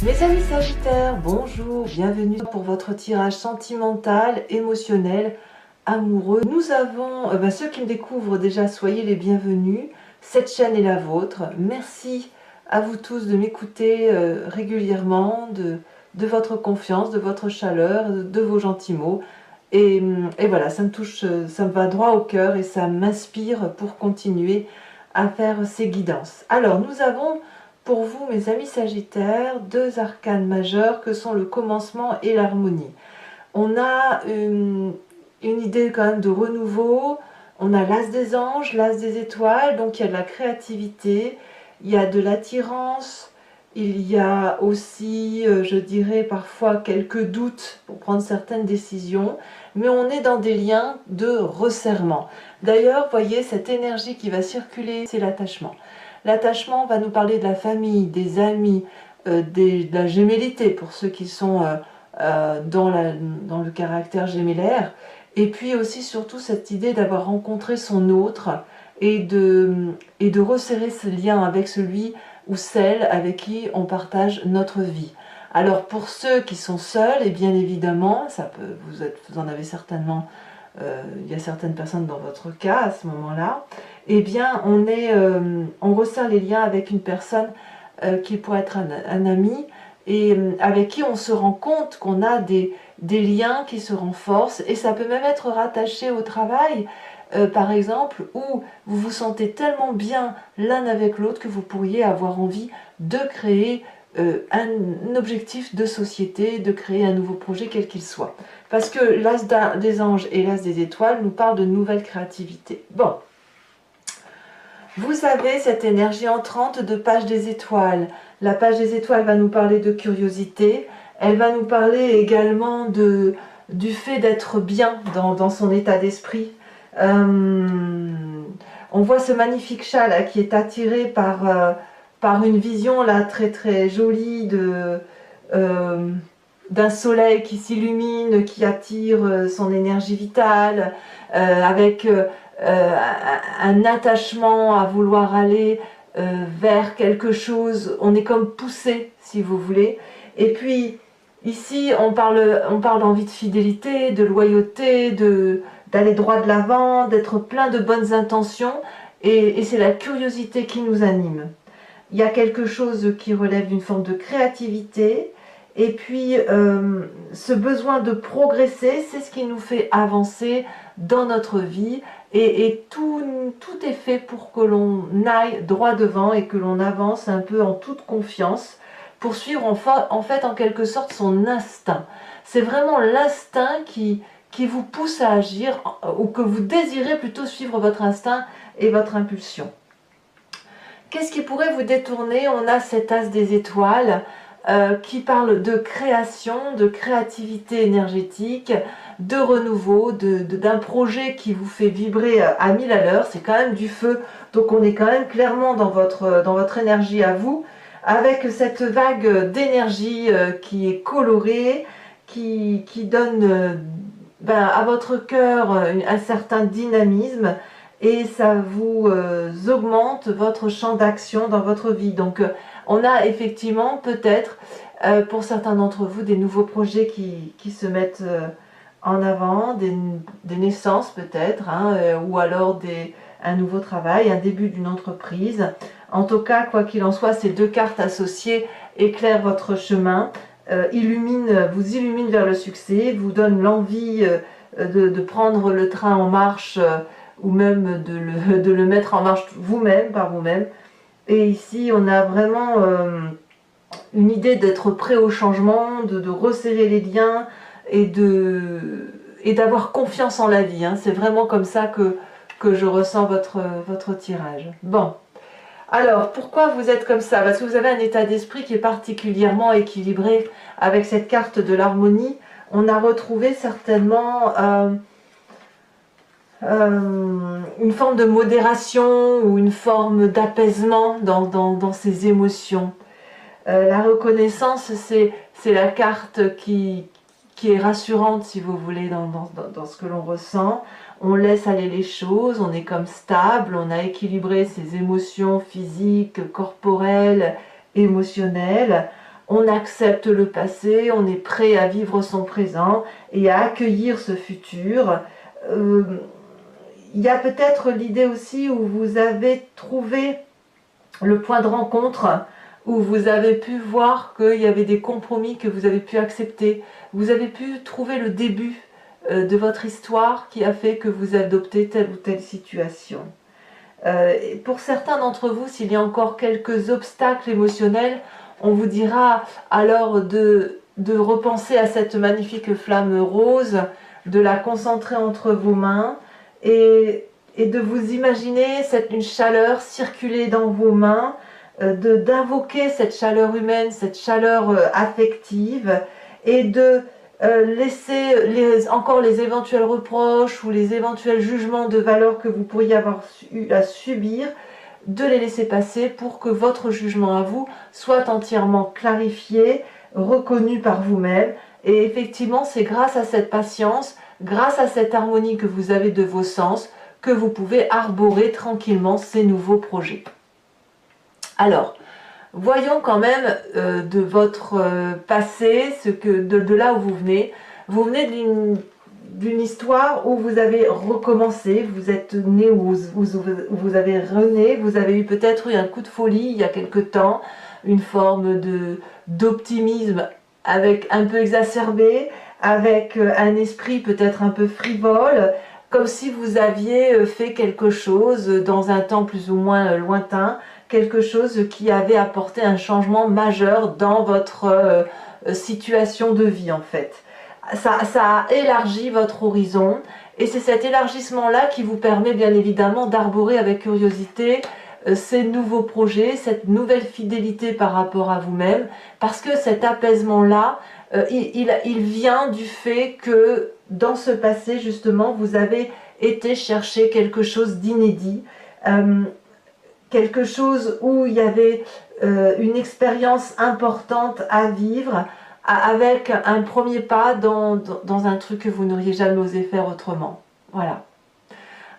Mes amis Sagittaires, bonjour, bienvenue pour votre tirage sentimental, émotionnel, amoureux. Nous avons, ceux qui me découvrent déjà, soyez les bienvenus. Cette chaîne est la vôtre. Merci à vous tous de m'écouter régulièrement, de votre confiance, de votre chaleur, de vos gentils mots. Et voilà, ça me touche, ça me va droit au cœur et ça m'inspire pour continuer à faire ces guidances. Alors, nous avons pour vous, mes amis Sagittaires, deux arcanes majeurs que sont le commencement et l'harmonie. On a une idée quand même de renouveau, on a l'as des anges, l'as des étoiles, donc il y a de la créativité, il y a de l'attirance, il y a aussi, je dirais, parfois quelques doutes pour prendre certaines décisions, mais on est dans des liens de resserrement. D'ailleurs, voyez, cette énergie qui va circuler, c'est l'attachement. L'attachement va nous parler de la famille, des amis, de la gémellité pour ceux qui sont dans le caractère gémellaire. Et puis aussi surtout cette idée d'avoir rencontré son autre et de resserrer ce lien avec celui ou celle avec qui on partage notre vie. Alors pour ceux qui sont seuls, et bien évidemment, vous en avez certainement, il y a certaines personnes dans votre cas à ce moment-là, eh bien on resserre les liens avec une personne qui pourrait être un ami et avec qui on se rend compte qu'on a des liens qui se renforcent, et ça peut même être rattaché au travail, par exemple, où vous vous sentez tellement bien l'un avec l'autre que vous pourriez avoir envie de créer un objectif de société, de créer un nouveau projet quel qu'il soit. Parce que l'as des anges et l'as des étoiles nous parlent de nouvelles créativités. Bon, vous avez cette énergie entrante de page des étoiles. La page des étoiles va nous parler de curiosité, elle va nous parler également du fait d'être bien dans son état d'esprit. On voit ce magnifique chat là qui est attiré par une vision là très très jolie d'un soleil qui s'illumine, qui attire son énergie vitale, avec un attachement à vouloir aller vers quelque chose. On est comme poussé, si vous voulez. Et puis ici on parle d'envie de fidélité, de loyauté, d'aller droit de l'avant, d'être plein de bonnes intentions, et c'est la curiosité qui nous anime. Il y a quelque chose qui relève d'une forme de créativité, et puis ce besoin de progresser, c'est ce qui nous fait avancer dans notre vie, et tout est fait pour que l'on aille droit devant et que l'on avance un peu en toute confiance pour suivre en fait en quelque sorte son instinct. C'est vraiment l'instinct qui vous pousse à agir, ou que vous désirez plutôt suivre votre instinct et votre impulsion. Qu'est-ce qui pourrait vous détourner? On a cet as des étoiles qui parle de création, de créativité énergétique, de renouveau, d'un projet qui vous fait vibrer à 1000 à l'heure. C'est quand même du feu, donc on est quand même clairement dans votre énergie à vous, avec cette vague d'énergie qui est colorée, qui donne à votre cœur un certain dynamisme, et ça vous augmente votre champ d'action dans votre vie. Donc on a effectivement peut-être pour certains d'entre vous des nouveaux projets qui se mettent en avant, des naissances peut-être, ou alors un nouveau travail, un début d'une entreprise. En tout cas, quoi qu'il en soit, ces deux cartes associées éclairent votre chemin, vous illuminent vers le succès, vous donnent l'envie de prendre le train en marche, ou même de le mettre en marche vous-même, par vous-même. Et ici, on a vraiment une idée d'être prêt au changement, de resserrer les liens, et d'avoir confiance en la vie. C'est vraiment comme ça que je ressens votre tirage. Bon. Alors, pourquoi vous êtes comme ça? Parce que vous avez un état d'esprit qui est particulièrement équilibré. Avec cette carte de l'harmonie, on a retrouvé certainement une forme de modération ou une forme d'apaisement dans ses émotions. La reconnaissance, c'est la carte qui est rassurante, si vous voulez, dans ce que l'on ressent. On laisse aller les choses, on est comme stable, on a équilibré ses émotions physiques, corporelles, émotionnelles. on accepte le passé, on est prêt à vivre son présent et à accueillir ce futur. Il y a peut-être l'idée aussi où vous avez trouvé le point de rencontre, où vous avez pu voir qu'il y avait des compromis que vous avez pu accepter. Vous avez pu trouver le début de votre histoire qui a fait que vous adoptez telle ou telle situation. Pour certains d'entre vous, s'il y a encore quelques obstacles émotionnels, on vous dira alors de repenser à cette magnifique flamme rose, de la concentrer entre vos mains et de vous imaginer une chaleur circuler dans vos mains, d'invoquer cette chaleur humaine, cette chaleur affective et de laisser encore les éventuels reproches ou les éventuels jugements de valeur que vous pourriez avoir eu à subir, de les laisser passer pour que votre jugement à vous soit entièrement clarifié, reconnu par vous-même. Et effectivement, c'est grâce à cette patience, grâce à cette harmonie que vous avez de vos sens, que vous pouvez arborer tranquillement ces nouveaux projets. Alors, voyons quand même de votre passé, de là où vous venez. Vous venez d'une histoire où vous avez recommencé, vous êtes né, où vous avez rené, vous avez eu peut-être eu un coup de folie il y a quelque temps, une forme d'optimisme avec un peu exacerbé, avec un esprit peut-être un peu frivole, comme si vous aviez fait quelque chose dans un temps plus ou moins lointain, quelque chose qui avait apporté un changement majeur dans votre situation de vie en fait. Ça a élargi votre horizon et c'est cet élargissement-là qui vous permet bien évidemment d'arborer avec curiosité ces nouveaux projets, cette nouvelle fidélité par rapport à vous-même, parce que cet apaisement-là, il vient du fait que dans ce passé justement vous avez été chercher quelque chose d'inédit, quelque chose où il y avait une expérience importante à vivre, avec un premier pas dans un truc que vous n'auriez jamais osé faire autrement. Voilà.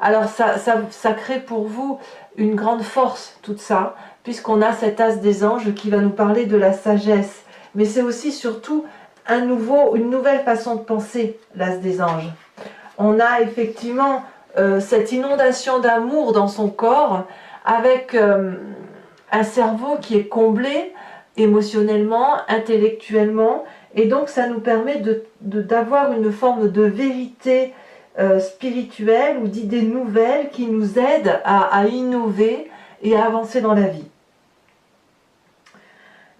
Alors ça crée pour vous une grande force, tout ça, puisqu'on a cet as des anges qui va nous parler de la sagesse. Mais c'est aussi surtout une nouvelle façon de penser, l'as des anges. On a effectivement cette inondation d'amour dans son corps, avec un cerveau qui est comblé émotionnellement, intellectuellement, et donc ça nous permet d'avoir une forme de vérité spirituelle ou d'idées nouvelles qui nous aident à innover et à avancer dans la vie.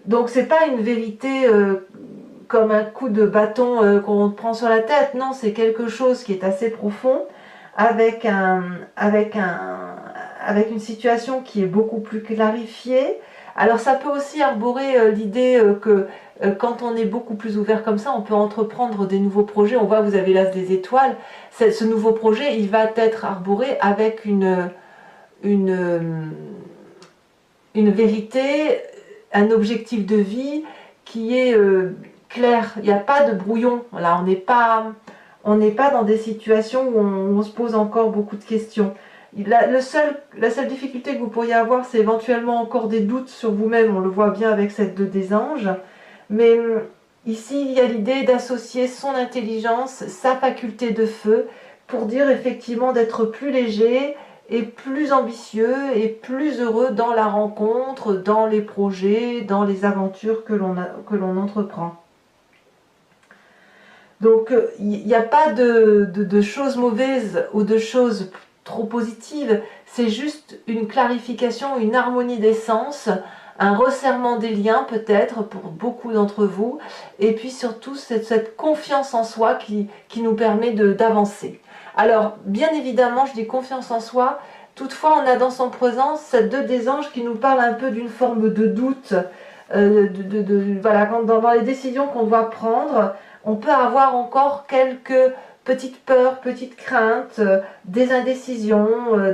Donc c'est pas une vérité comme un coup de bâton qu'on prend sur la tête, non, c'est quelque chose qui est assez profond, avec une situation qui est beaucoup plus clarifiée. Alors ça peut aussi arborer l'idée que quand on est beaucoup plus ouvert comme ça, on peut entreprendre des nouveaux projets. On voit, vous avez l'as des étoiles. Ce nouveau projet, il va être arboré avec une vérité, un objectif de vie qui est clair. Il n'y a pas de brouillon. Là, on n'est pas dans des situations où on se pose encore beaucoup de questions. La seule difficulté que vous pourriez avoir, c'est éventuellement encore des doutes sur vous-même. On le voit bien avec cette 2 des anges. Mais ici, il y a l'idée d'associer son intelligence, sa faculté de feu, pour dire effectivement d'être plus léger et plus ambitieux et plus heureux dans la rencontre, dans les projets, dans les aventures que l'on entreprend. Donc, il n'y a pas de choses mauvaises ou de choses trop positives, c'est juste une clarification, une harmonie des sens, un resserrement des liens peut-être pour beaucoup d'entre vous, et puis surtout cette confiance en soi qui nous permet d'avancer. Alors, bien évidemment, je dis confiance en soi, toutefois on a dans son présence cette 2 des anges qui nous parle un peu d'une forme de doute, voilà, dans les décisions qu'on doit prendre, on peut avoir encore quelques petites peurs, petites craintes, des indécisions,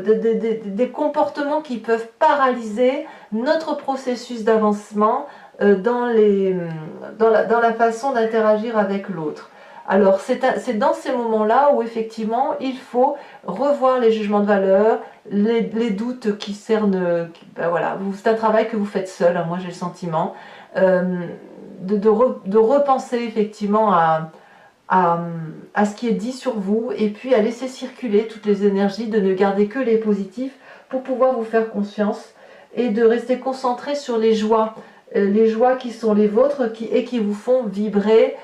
des comportements qui peuvent paralyser notre processus d'avancement dans la façon d'interagir avec l'autre. Alors c'est dans ces moments-là où effectivement il faut revoir les jugements de valeur, les doutes qui cernent, ben voilà, c'est un travail que vous faites seul, hein, moi j'ai le sentiment, de repenser effectivement à ce qui est dit sur vous et puis à laisser circuler toutes les énergies, de ne garder que les positifs pour pouvoir vous faire confiance et de rester concentré sur les joies qui sont les vôtres et qui vous font vibrer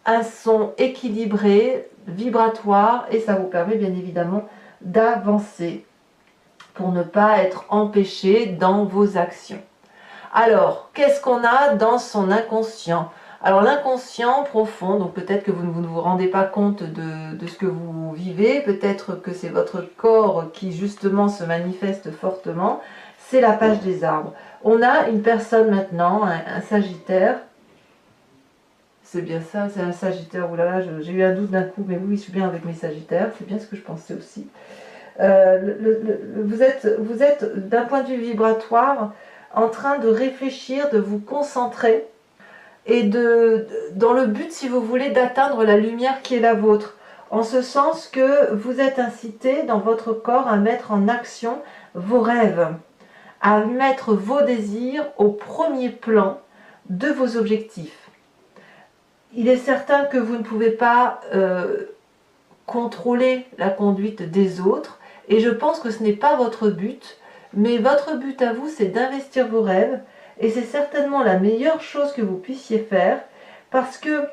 un son équilibré, vibratoire, et ça vous permet bien évidemment d'avancer pour ne pas être empêché dans vos actions. Alors, qu'est-ce qu'on a dans son inconscient? Alors l'inconscient profond, donc peut-être que vous ne vous rendez pas compte de ce que vous vivez, peut-être que c'est votre corps qui justement se manifeste fortement, c'est la page des arbres. On a une personne maintenant, un Sagittaire, c'est bien ça, c'est un Sagittaire, oulala, j'ai eu un doute d'un coup, mais oui, je suis bien avec mes Sagittaires, c'est bien ce que je pensais aussi. Vous êtes d'un point de vue vibratoire, en train de réfléchir, de vous concentrer, et dans le but, si vous voulez, d'atteindre la lumière qui est la vôtre, en ce sens que vous êtes incité dans votre corps à mettre en action vos rêves, à mettre vos désirs au premier plan de vos objectifs. Il est certain que vous ne pouvez pas contrôler la conduite des autres, et je pense que ce n'est pas votre but, mais votre but à vous, c'est d'investir vos rêves, et c'est certainement la meilleure chose que vous puissiez faire, parce que,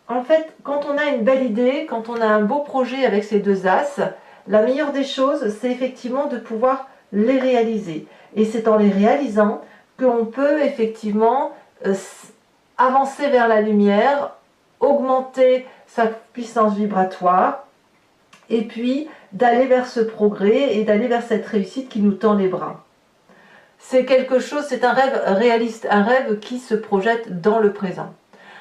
en fait, quand on a une belle idée, quand on a un beau projet avec ces deux as, la meilleure des choses, c'est effectivement de pouvoir les réaliser. Et c'est en les réalisant qu'on peut effectivement avancer vers la lumière, augmenter sa puissance vibratoire, et puis d'aller vers ce progrès et d'aller vers cette réussite qui nous tend les bras. C'est quelque chose, c'est un rêve réaliste, un rêve qui se projette dans le présent.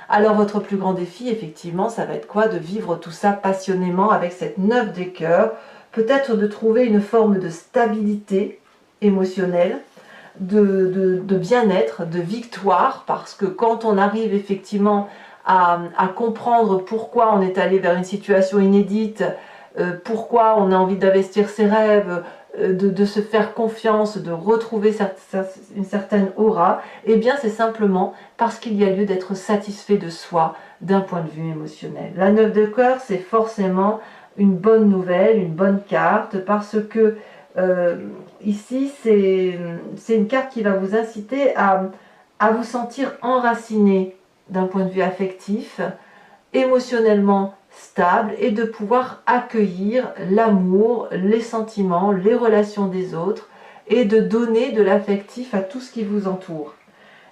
Alors votre plus grand défi, effectivement, ça va être quoi? De vivre tout ça passionnément avec cette 9 des cœurs, peut-être de trouver une forme de stabilité émotionnelle, de bien-être, de victoire, parce que quand on arrive effectivement à comprendre pourquoi on est allé vers une situation inédite, pourquoi on a envie d'investir ses rêves, de se faire confiance, de retrouver une certaine aura, eh bien c'est simplement parce qu'il y a lieu d'être satisfait de soi d'un point de vue émotionnel. La 9 de cœur, c'est forcément une bonne nouvelle, une bonne carte, parce que ici, c'est une carte qui va vous inciter à vous sentir enraciné d'un point de vue affectif, émotionnellement stable, et de pouvoir accueillir l'amour, les sentiments, les relations des autres, et de donner de l'affectif à tout ce qui vous entoure.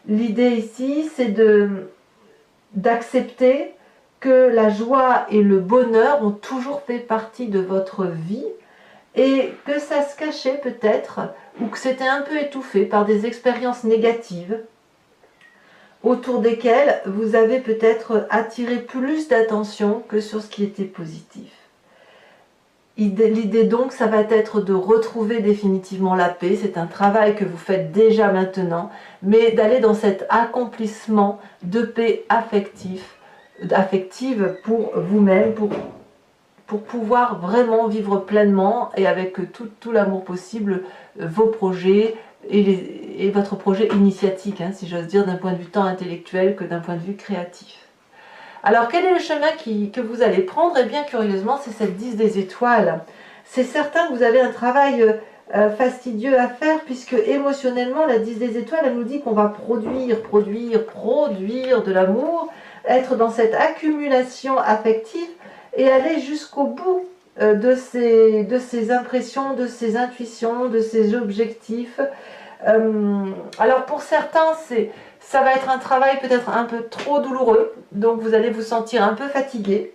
L'idée ici, c'est d'accepter que la joie et le bonheur ont toujours fait partie de votre vie, et que ça se cachait peut-être, ou que c'était un peu étouffé par des expériences négatives, autour desquelles vous avez peut-être attiré plus d'attention que sur ce qui était positif. L'idée donc, ça va être de retrouver définitivement la paix. C'est un travail que vous faites déjà maintenant, mais d'aller dans cet accomplissement de paix affective pour vous-même, pour pouvoir vraiment vivre pleinement et avec tout l'amour possible vos projets et votre projet initiatique, hein, si j'ose dire, d'un point de vue tant intellectuel que d'un point de vue créatif. Alors quel est le chemin que vous allez prendre? Eh bien curieusement, c'est cette 10 des étoiles. C'est certain que vous avez un travail fastidieux à faire, puisque émotionnellement, la 10 des étoiles, elle nous dit qu'on va produire de l'amour, être dans cette accumulation affective, et aller jusqu'au bout de ces impressions, de ces intuitions, de ces objectifs. Alors pour certains, ça va être un travail peut-être un peu trop douloureux, donc vous allez vous sentir un peu fatigué.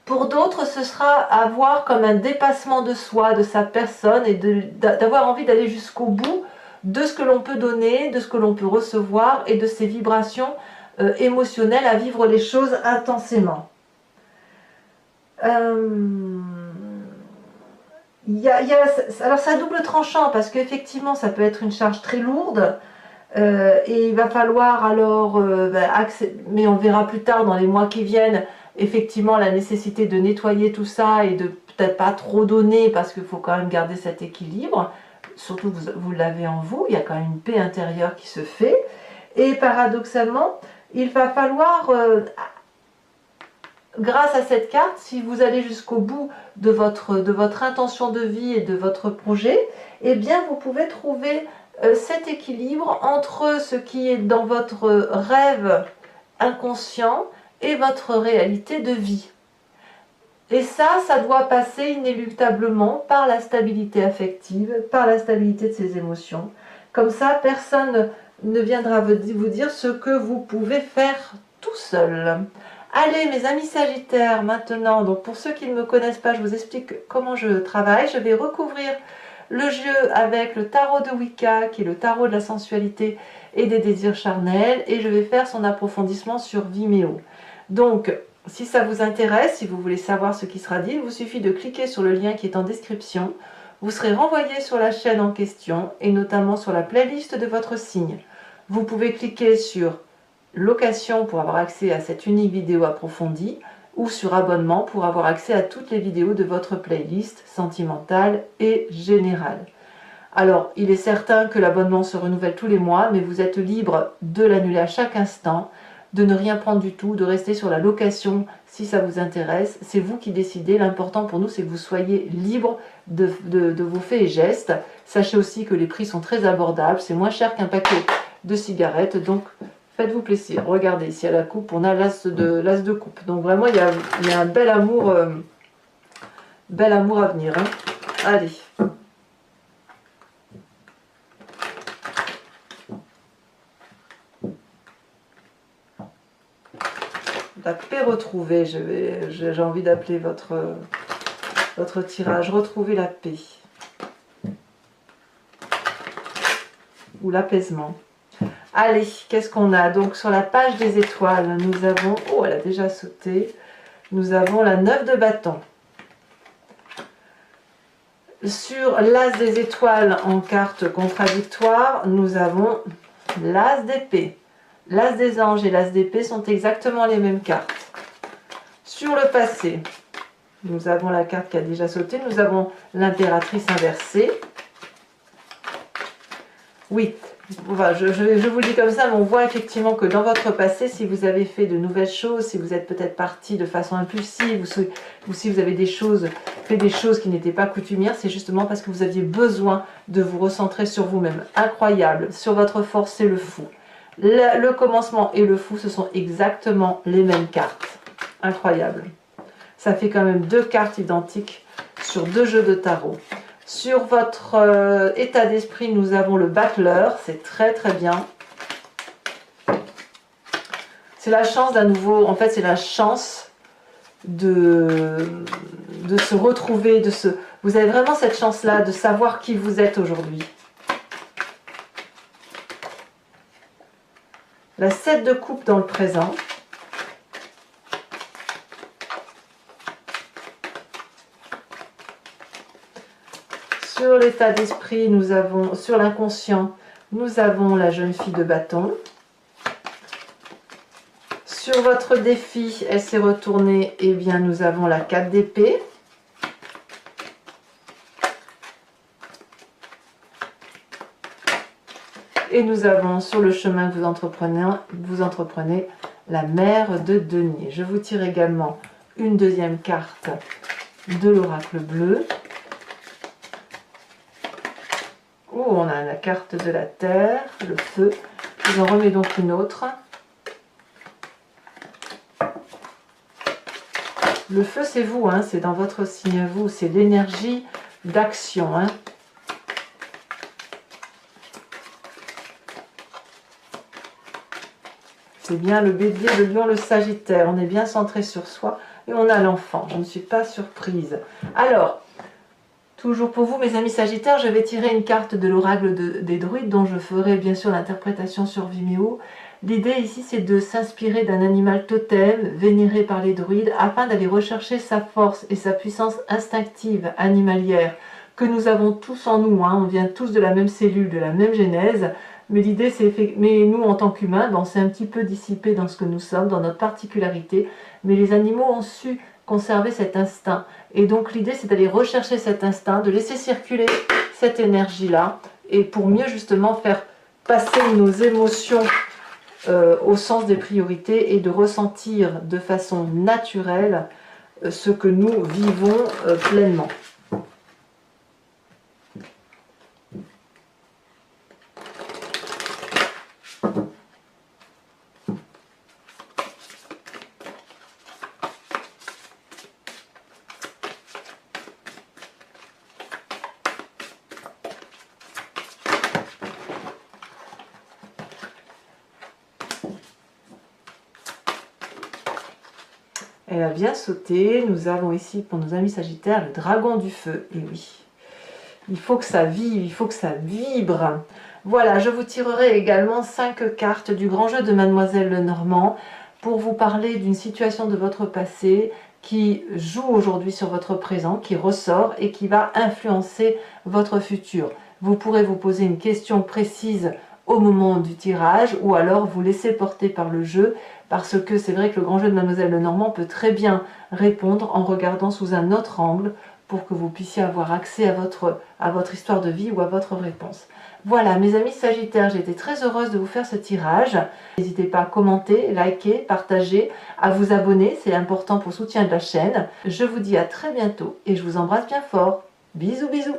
Pour d'autres, ce sera à voir comme un dépassement de soi, de sa personne, et d'avoir envie d'aller jusqu'au bout de ce que l'on peut donner, de ce que l'on peut recevoir, et de ces vibrations émotionnelles, à vivre les choses intensément. Alors c'est à double tranchant, parce qu'effectivement ça peut être une charge très lourde, Et il va falloir alors, mais on verra plus tard dans les mois qui viennent, effectivement la nécessité de nettoyer tout ça et de peut-être pas trop donner parce qu'il faut quand même garder cet équilibre. Surtout vous l'avez en vous, il y a quand même une paix intérieure qui se fait. Et paradoxalement, il va falloir, grâce à cette carte, si vous allez jusqu'au bout de votre intention de vie et de votre projet, eh bien vous pouvez trouver cet équilibre entre ce qui est dans votre rêve inconscient et votre réalité de vie. Et ça doit passer inéluctablement par la stabilité affective, par la stabilité de ses émotions. Comme ça, personne ne viendra vous dire ce que vous pouvez faire tout seul. Allez, mes amis Sagittaires, maintenant, donc pour ceux qui ne me connaissent pas, je vous explique comment je travaille. Je vais recouvrir le jeu avec le tarot de Wicca, qui est le tarot de la sensualité et des désirs charnels, et je vais faire son approfondissement sur Vimeo. Donc, si ça vous intéresse, si vous voulez savoir ce qui sera dit, il vous suffit de cliquer sur le lien qui est en description. Vous serez renvoyé sur la chaîne en question, et notamment sur la playlist de votre signe. Vous pouvez cliquer sur location pour avoir accès à cette unique vidéo approfondie, ou sur abonnement pour avoir accès à toutes les vidéos de votre playlist sentimentale et générale. Alors, il est certain que l'abonnement se renouvelle tous les mois, mais vous êtes libre de l'annuler à chaque instant, de ne rien prendre du tout, de rester sur la location si ça vous intéresse. C'est vous qui décidez. L'important pour nous, c'est que vous soyez libre de vos faits et gestes. Sachez aussi que les prix sont très abordables. C'est moins cher qu'un paquet de cigarettes, donc faites-vous plaisir. Regardez, ici à la coupe, on a l'as de coupe. Donc vraiment, il y a un bel amour à venir. Hein. Allez. La paix retrouvée, j'ai envie d'appeler votre tirage. Retrouver la paix. Ou l'apaisement. Allez, qu'est-ce qu'on a? Donc sur la page des étoiles, nous avons... Oh, elle a déjà sauté. Nous avons la 9 de bâton. Sur l'as des étoiles en carte contradictoire, nous avons l'as d'épée. L'as des anges et l'as d'épée sont exactement les mêmes cartes. Sur le passé, nous avons la carte qui a déjà sauté. Nous avons l'impératrice inversée. 8. Enfin, je vous le dis comme ça, mais on voit effectivement que dans votre passé, si vous avez fait de nouvelles choses, si vous êtes peut-être parti de façon impulsive, ou si vous avez fait des choses qui n'étaient pas coutumières, c'est justement parce que vous aviez besoin de vous recentrer sur vous-même. Incroyable, sur votre force, c'est le fou. Le commencement et le fou, ce sont exactement les mêmes cartes. Incroyable. Ça fait quand même 2 cartes identiques sur 2 jeux de tarot. Sur votre état d'esprit, nous avons le battleur, c'est très très bien. C'est la chance d'un nouveau, en fait c'est la chance de se retrouver, vous avez vraiment cette chance-là de savoir qui vous êtes aujourd'hui. La 7 de coupe dans le présent. Sur l'état d'esprit, nous avons, sur l'inconscient, nous avons la jeune fille de bâton. Sur votre défi, elle s'est retournée, et bien nous avons la 4 d'épée. Et nous avons sur le chemin que vous entreprenez la mère de denier. Je vous tire également une deuxième carte de l'oracle bleu. Oh, on a la carte de la terre, le feu. Je vous en remets donc une autre. Le feu, c'est vous, hein, c'est dans votre signe à vous, c'est l'énergie d'action. Hein. C'est bien le bélier, le lion, le sagittaire. On est bien centré sur soi et on a l'enfant. Je ne suis pas surprise. Alors, toujours pour vous, mes amis sagittaires, je vais tirer une carte de l'oracle des druides dont je ferai bien sûr l'interprétation sur Vimeo. L'idée ici, c'est de s'inspirer d'un animal totem vénéré par les druides afin d'aller rechercher sa force et sa puissance instinctive animalière que nous avons tous en nous. Hein. On vient tous de la même cellule, de la même genèse. Mais l'idée, mais nous, en tant qu'humains, ben, on s'est un petit peu dissipé dans ce que nous sommes, dans notre particularité. Mais les animaux ont su conserver cet instinct. Et donc l'idée, c'est d'aller rechercher cet instinct, de laisser circuler cette énergie-là, et pour mieux justement faire passer nos émotions au sens des priorités et de ressentir de façon naturelle ce que nous vivons pleinement. Elle a bien sauté. Nous avons ici, pour nos amis Sagittaires, le dragon du feu. Et oui, il faut que ça vive, il faut que ça vibre. Voilà, je vous tirerai également 5 cartes du grand jeu de Mademoiselle Lenormand pour vous parler d'une situation de votre passé qui joue aujourd'hui sur votre présent, qui ressort et qui va influencer votre futur. Vous pourrez vous poser une question précise au moment du tirage, ou alors vous laisser porter par le jeu, parce que c'est vrai que le grand jeu de Mademoiselle Lenormand peut très bien répondre en regardant sous un autre angle pour que vous puissiez avoir accès à votre histoire de vie ou à votre réponse. Voilà, mes amis Sagittaires, j'ai été très heureuse de vous faire ce tirage. N'hésitez pas à commenter, liker, partager, à vous abonner, c'est important pour le soutien de la chaîne. Je vous dis à très bientôt et je vous embrasse bien fort. Bisous, bisous.